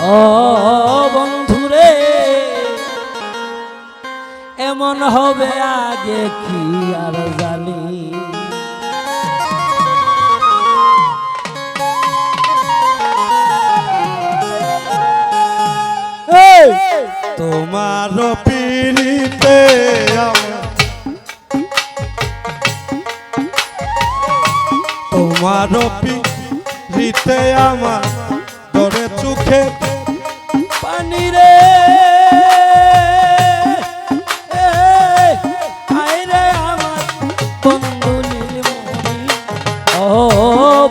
ও বন্ধুরে এমন হবে আগে কি আর জানি তোমার পিড়িতে তোমার পিড়িতে আমার ধরে চোখে পানি রে আইরে আমার বন্ধু নীলমণি ও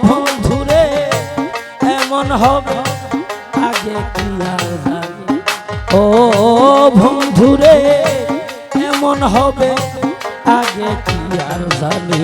বন্ধুরে এমন হবে আগে কি আর জানি ও বন্ধুরে এমন হবে আগে কি আর জানি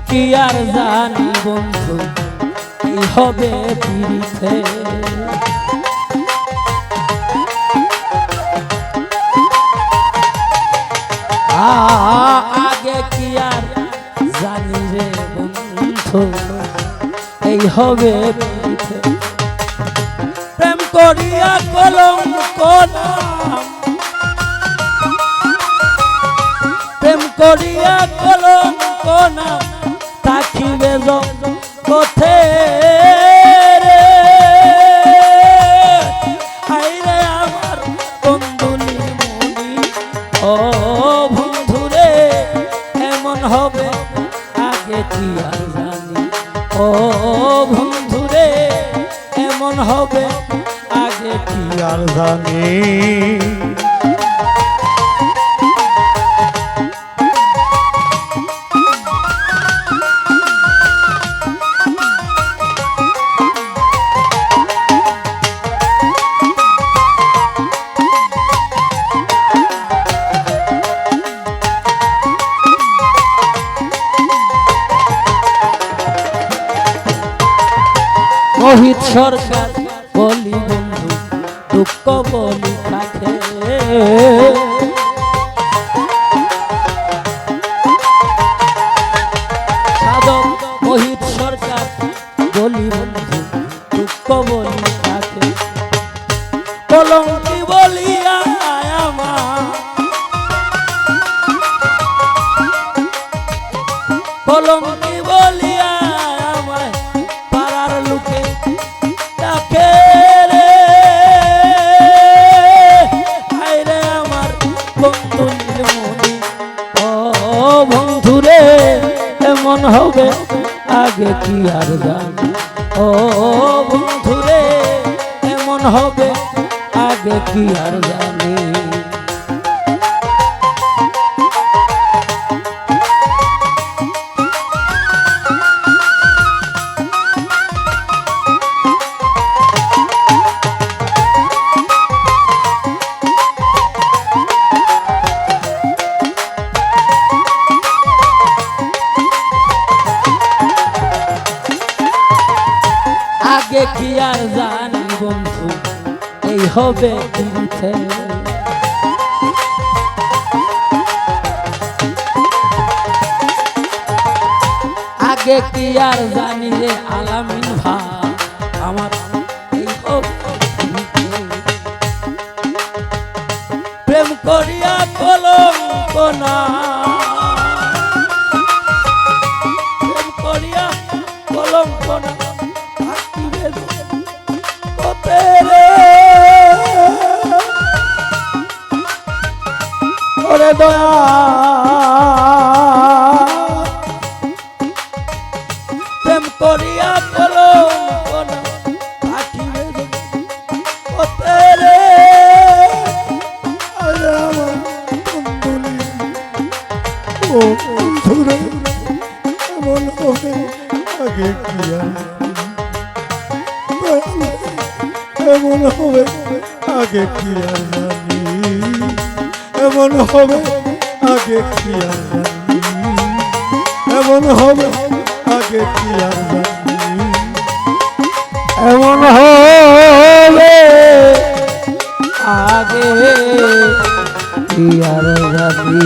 কি আর জানি বন্ধু কি হবে পিড়িতে আগে কি আর জানি রে বন্ধু এই হবে পিড়িতে প্রেম করিয়া কলঙ্ক নাম প্রেম করিয়া কলঙ্ক নাম থাকিবে পথে রে আইরে আমার বন্ধু নীলমণি ও বন্ধুরে এমন হবে আগে কি আর জানি ও বন্ধুরে এমন হবে আগে কি আর জানি মোহিত সরকার বলি বন্ধু দুঃখ বলি থাকে সাধক মোহিত সরকার বলি বন্ধু দুঃখ বলি থাকে কলঙ্কি বলিয়া আমার কলঙ্কি বলিয়া আমায় পাড়ার লোকে ডাকে রে আইরে আমার বন্ধু নীলমণি ও বন্ধুরে এমন হবে আগে কি আর জানি ও বন্ধুরে এমন হবে আগে কি আর জানি আগে কি আর জানি বন্ধু এই হবে পিড়িতে আগে কি আর জানি রে আলামিন ভাই আমার এই হবে প্রেম করিয়া কলঙ্ক না প্রেম করিয়া কলঙ্ক না ওরে দয়া প্রেম করিয়া কলঙ্ক না থাকিবে পথে রে আরে আমার বন্ধু ও বন্ধুরে এমন হবে আগে কি এমন হবে আগে কি আর জানি এমন হবে আগে কি আর জানি, এমন হবে আগে কি আর জানি, এমন হবে আগে কি আর জানি।